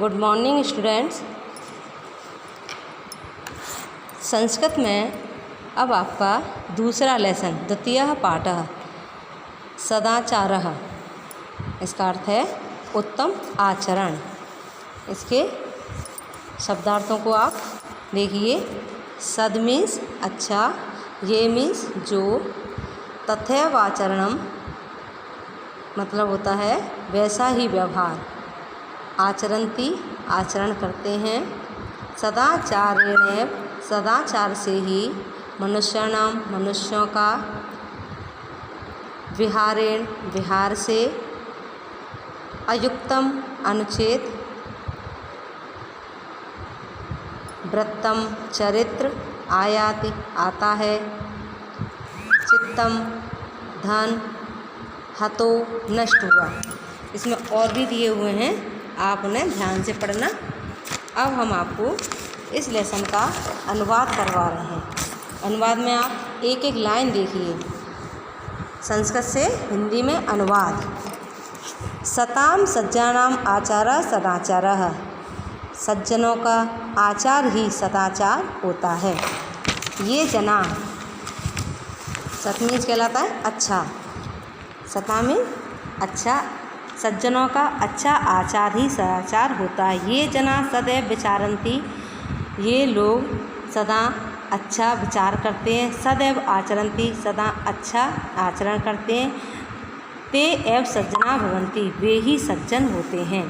Good morning students. Sanskrit में अब आपका दूसरा लेसन द्वितीय पाठः सदाचारः। इसका अर्थ है उत्तम आचरण। इसके शब्दार्थों को आप देखिए। सद मीन्स अच्छा, ये मीन्स जो, तथैव आचरणम मतलब होता है वैसा ही व्यवहार, आचरन्ति आचरण करते हैं, सदाचारेण सदाचार से ही मनुष्याणाम मनुष्यों का, विहारेण विहार से, अयुक्तम अनुचित, वृत्तम चरित्र आयाति आता है, चित्तम धन, हतो नष्ट हुआ। इसमें और भी दिए हुए हैं, आप उन्हें ध्यान से पढ़ना। अब हम आपको इस लेसन का अनुवाद करवा रहे हैं। अनुवाद में आप एक एक लाइन देखिए। संस्कृत से हिंदी में अनुवाद। सताम सज्जनानाम आचारः सदाचारः। सज्जनों का आचार ही सदाचार होता है। ये जना, सतमीज कहलाता है अच्छा, सता में अच्छा, सज्जनों का अच्छा आचार ही सदाचार होता है। ये जना सदैव विचारन्ति, ये लोग सदा अच्छा विचार करते हैं, सदैव आचरन्ति सदा अच्छा आचरण करते हैं, ते एव सज्जना भवन्ति वे ही सज्जन होते हैं।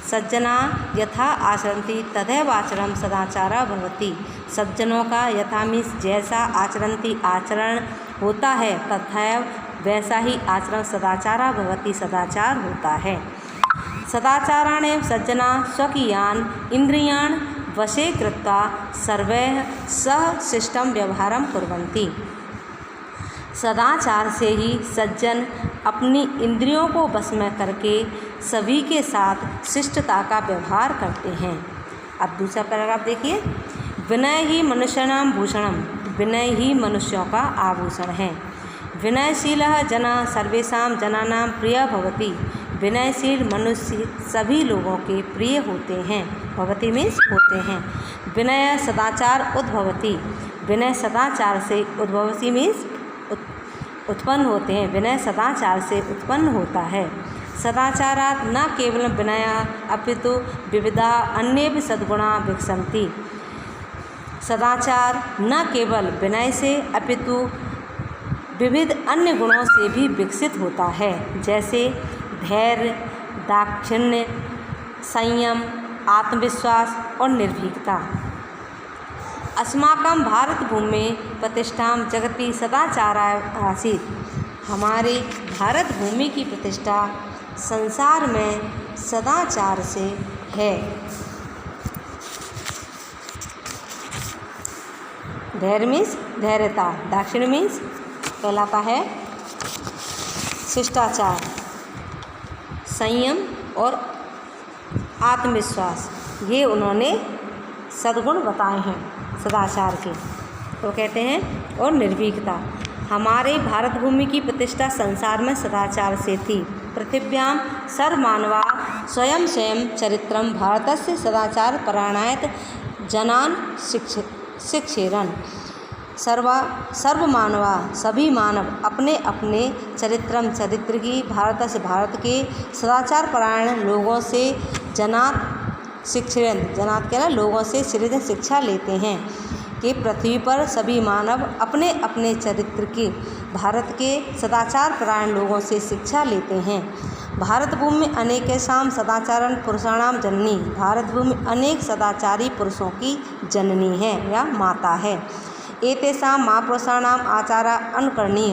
सज्जना यथा आचरन्ति तथैव आचरणं सदाचारः भवति। सज्जनों का यथा मीन्स जैसा, आचरन्ति आचरण होता है, तथैव वैसा ही आचरण सदाचारः भवति सदाचार होता है। सदाचाराणेव सज्जना स्वकीयान इंद्रियाण वशे कृत्वा सर्वैः सह शिष्टम व्यवहारं कुर्वन्ति। सदाचार से ही सज्जन अपनी इंद्रियों को वश में करके सभी के साथ शिष्टता का व्यवहार करते हैं। अब दूसरा पैराग्राफ देखिए। विनय ही मनुष्याणां भूषणम, विनय ही मनुष्यों का आभूषण है। विनयशीलः जनः सर्वेषां जनानां प्रियः भवति। विनयशील मनुष्य सभी लोगों के प्रिय होते हैं। भवति मीन्स होते हैं। विनय सदाचार उद्भवति, विनय सदाचार से, उद्भवति मीन्स उत्पन्न होते हैं। विनय सदाचार से उत्पन्न होता है। सदाचारात् न केवलं विनयः अपितु विविधा अन्ये सद्गुणा विकसन्ति। सदाचार न केवल विनय से अपितु विविध अन्य गुणों से भी विकसित होता है, जैसे धैर्य, दाक्षिण्य, संयम, आत्मविश्वास और निर्भीकता। अस्माकं भारतभूमि प्रतिष्ठां जगति सदाचाराय आसीत्। हमारे भारत भूमि की प्रतिष्ठा संसार में सदाचार से है। धैर्य मीन्स धैर्यता, दाक्षिण्य मीन्स कहलाता है शिष्टाचार, संयम और आत्मविश्वास, ये उन्होंने सद्गुण बताए हैं सदाचार के, तो कहते हैं। और निर्भीकता, हमारे भारत भूमि की प्रतिष्ठा संसार में सदाचार से थी। पृथिव्यां सर्वमानवा स्वयं स्वयं चरित्रं भारतस्य सदाचार परायणात् जनान् शिक्षेरन्। सर्वमानवा सभी मानव अपने अपने चरित्र की भारत से, भारत के सदाचार परायण लोगों से जनात शिक्षण, जनात कहना लोगों से शिक्षा लेते हैं कि पृथ्वी पर सभी मानव अपने अपने चरित्र की, भारत के सदाचार परायण लोगों से शिक्षा लेते हैं। भारत भूमि अनेकेषां सदाचारण पुरुषाणाम जननी, भारत भूमि अनेक सदाचारी पुरुषों की जननी है या माता है। एतेषां महापुरुषाणाम आचारा अनुकरणीय,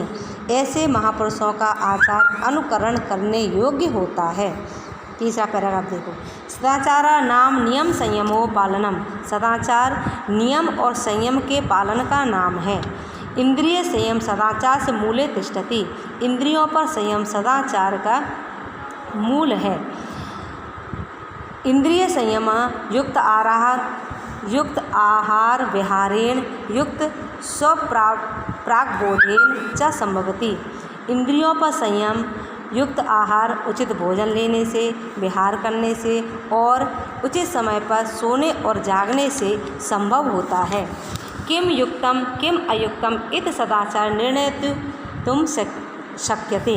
ऐसे महापुरुषों का आचार अनुकरण करने योग्य होता है। तीसरा पैराग्राफ देखो। सदाचारा नाम नियम संयमो पालनम, सदाचार नियम और संयम के पालन का नाम है। इंद्रिय संयम सदाचार से मूले तिष्ठति, इंद्रियों पर संयम सदाचार का मूल है। इंद्रिय संयम युक्त आहार विहारेण युक्त स्वप्राग्बोधेन च संभवति। इंद्रियों पर संयम युक्त आहार, उचित भोजन लेने से, विहार करने से और उचित समय पर सोने और जागने से संभव होता है। किम युक्तम किम अयुक्तम इति सदाचार निर्णयितुं शक्यते।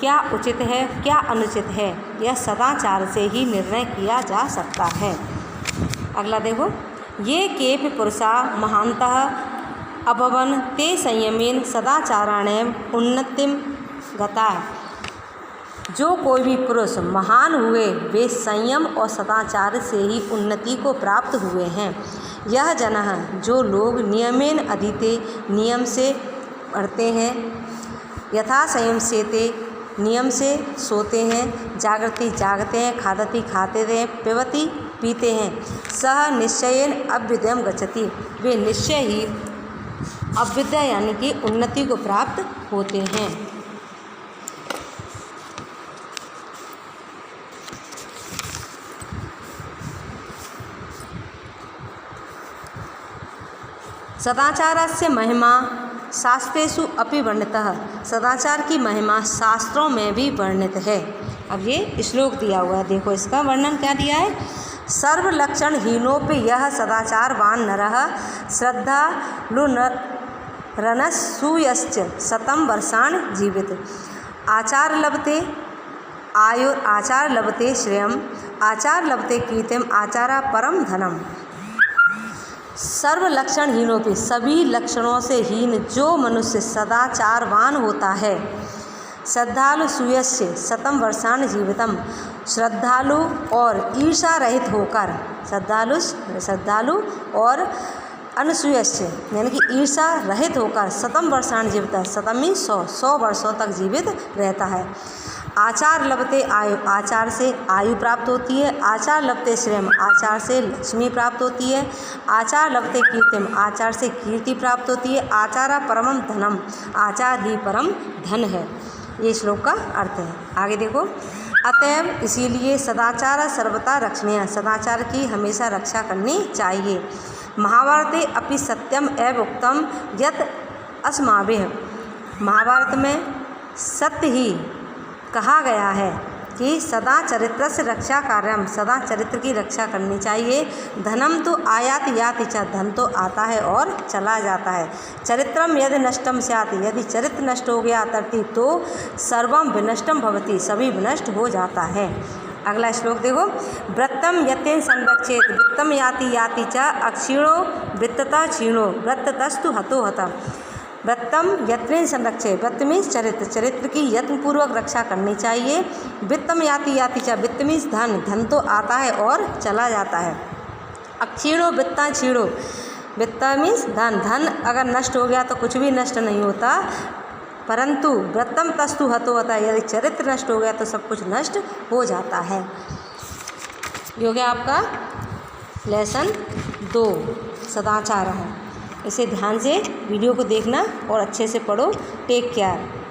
क्या उचित है क्या अनुचित है यह सदाचार से ही निर्णय किया जा सकता है। अगला देखो, ये केऽपि पुरुषा महान्तः अभवन् ते संयमेन सदाचाराणेव उन्नतिं गताः। जो कोई भी पुरुष महान हुए वे संयम और सदाचार से ही उन्नति को प्राप्त हुए हैं। यह जनः जो लोग नियमेन अधीते नियम से पढ़ते हैं, यथा संयम सेते नियम से सोते हैं, जागृति जागते हैं, खादति खाते हैं, पिबति पीते हैं, सह निश्चयेन अभ्युदयं गच्छति वे निश्चय ही अभ्युदय यानी कि उन्नति को प्राप्त होते हैं। सदाचारस्य महिमा शास्त्रेषु अपि वर्णितः। सदाचार की महिमा शास्त्रों में भी वर्णित है। अब ये श्लोक दिया हुआ है, देखो इसका वर्णन क्या दिया है। सर्वलक्षण हीनोपि यह सदाचारवान नरः श्रद्धालुरनसूयश्च शतं वर्षाणि जीवित। आचार लभते श्रेयम् आचार लभते कीर्तिम आचारा परम धनम। सर्वलक्षण हीनोपि सभी लक्षणों से हीन जो मनुष्य सदाचारवान होता है, श्रद्धालु सूयस्य शतम वर्षाणि जीवितम श्रद्धालु और ईर्षा रहित होकर, श्रद्धालु और अनसूयस्य यानी कि ईर्षा रहित होकर शतम वर्षाणि जीवित, शतम में 100 वर्षों तक जीवित रहता है। आचार लभते आयु, आचार से आयु प्राप्त होती है। आचार लभते श्रेयम, आचार से लक्ष्मी प्राप्त होती है। आचार लभते कीर्तिम, आचार से कीर्ति प्राप्त होती है। आचारा परमम धनम, आचार ही परम धन है। ये श्लोक का अर्थ है। आगे देखो, अतएव इसीलिए सदाचार सर्वथा रक्षणीय, सदाचार की हमेशा रक्षा करनी चाहिए। महाभारते अपि सत्यम एव उक्तम यत् अस्माभिः, महाभारत में सत्य ही कहा गया है कि सदा चरित्र से रक्षा कार्यम, सदा चरित्र की रक्षा करनी चाहिए। धनम तो आयाति याति च, धन तो आता है और चला जाता है। चरित्रम यदि नष्टम स्यात्, यदि चरित्र नष्ट हो गया तर्ति तो सर्वम विनष्टम भवति, सभी विनष्ट हो जाता है। अगला श्लोक देखो, वृत्तम यतेन संरक्षेत वित्तम याति याति च अक्षीणो वित्तता क्षीणो वृत्ततस्तु हतो हतः। वृत्तम यत्न संरक्षे, वृत्त मीन्स चरित्र, चरित्र की यत्नपूर्वक रक्षा करनी चाहिए। वित्तम याति याति च, वित्त मीन्स धन, धन तो आता है और चला जाता है। अक्षीणो वित्ता क्षीणो, वित्त मीन्स धन, धन अगर नष्ट हो गया तो कुछ भी नष्ट नहीं होता, परंतु वृत्तम तस्तु हतो होता है, यदि चरित्र नष्ट हो गया तो सब कुछ नष्ट हो जाता है। ये हो गया आपका लेसन 2 सदाचार है। इसे ध्यान से वीडियो को देखना और अच्छे से पढ़ो। Take care.